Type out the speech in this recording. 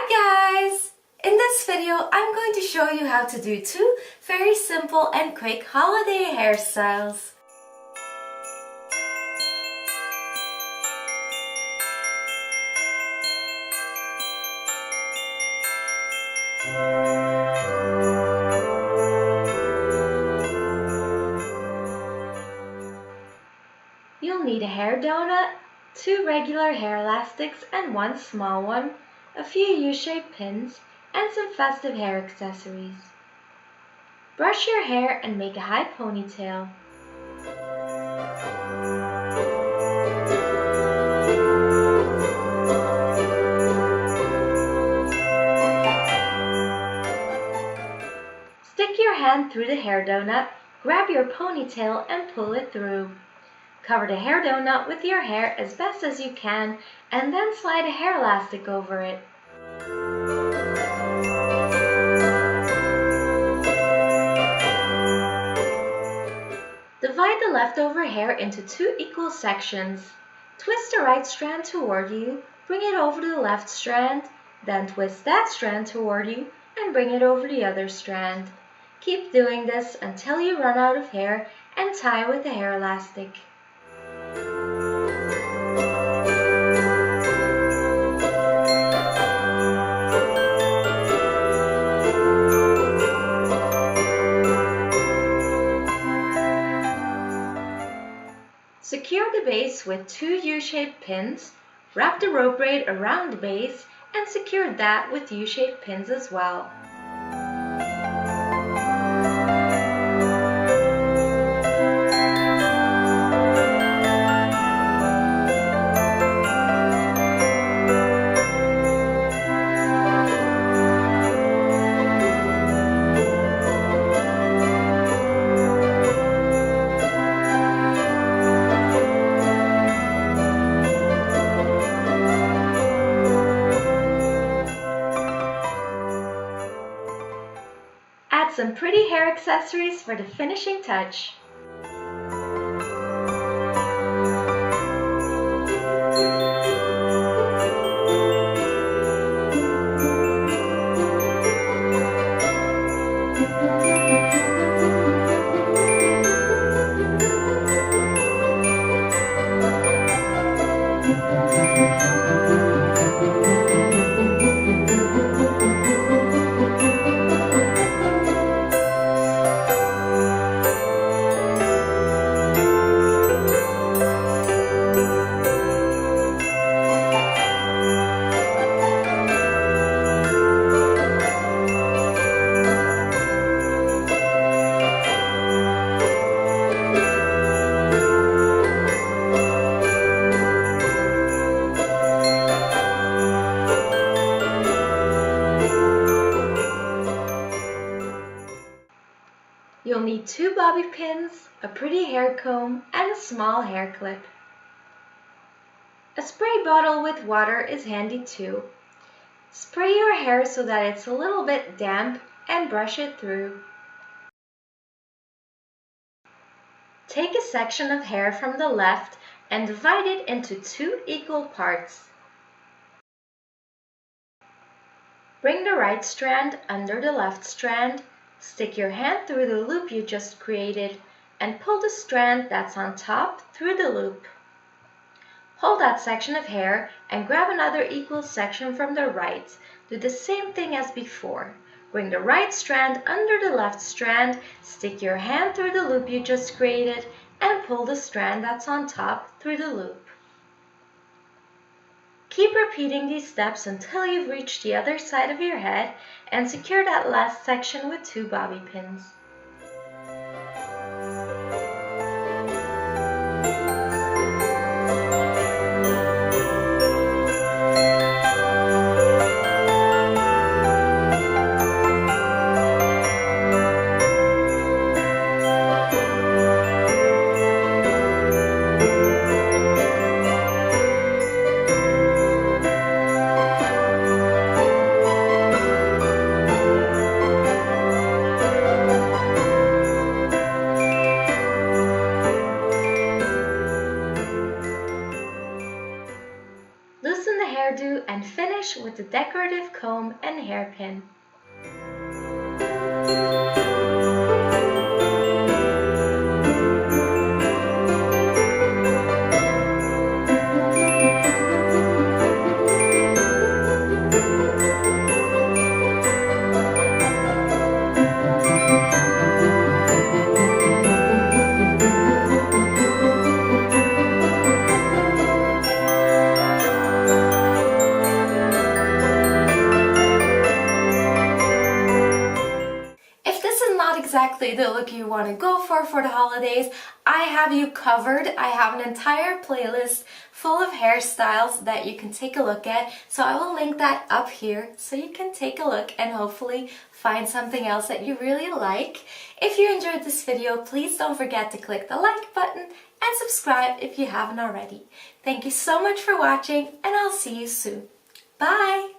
Hi guys! In this video, I'm going to show you how to do two very simple and quick holiday hairstyles. You'll need a hair donut, two regular hair elastics and one small one, a few U-shaped pins, and some festive hair accessories. Brush your hair and make a high ponytail. Stick your hand through the hair donut, grab your ponytail and pull it through. Cover the hair donut with your hair as best as you can and then slide a hair elastic over it. Divide the leftover hair into two equal sections. Twist the right strand toward you, bring it over to the left strand, then twist that strand toward you and bring it over the other strand. Keep doing this until you run out of hair and tie with a hair elastic. Secure the base with two U-shaped pins, wrap the rope braid around the base, and secure that with U-shaped pins as well. Add some pretty hair accessories for the finishing touch. You'll need two bobby pins, a pretty hair comb, and a small hair clip. A spray bottle with water is handy too. Spray your hair so that it's a little bit damp and brush it through. Take a section of hair from the left and divide it into two equal parts. Bring the right strand under the left strand. Stick your hand through the loop you just created and pull the strand that's on top through the loop. Hold that section of hair and grab another equal section from the right. Do the same thing as before. Bring the right strand under the left strand, stick your hand through the loop you just created and pull the strand that's on top through the loop. Keep repeating these steps until you've reached the other side of your head and secure that last section with two bobby pins. hairdo and finish with the decorative comb and hairpin. Exactly the look you want to go for the holidays, I have you covered. I have an entire playlist full of hairstyles that you can take a look at, so I will link that up here so you can take a look and hopefully find something else that you really like. If you enjoyed this video, please don't forget to click the like button and subscribe if you haven't already. Thank you so much for watching, and I'll see you soon. Bye!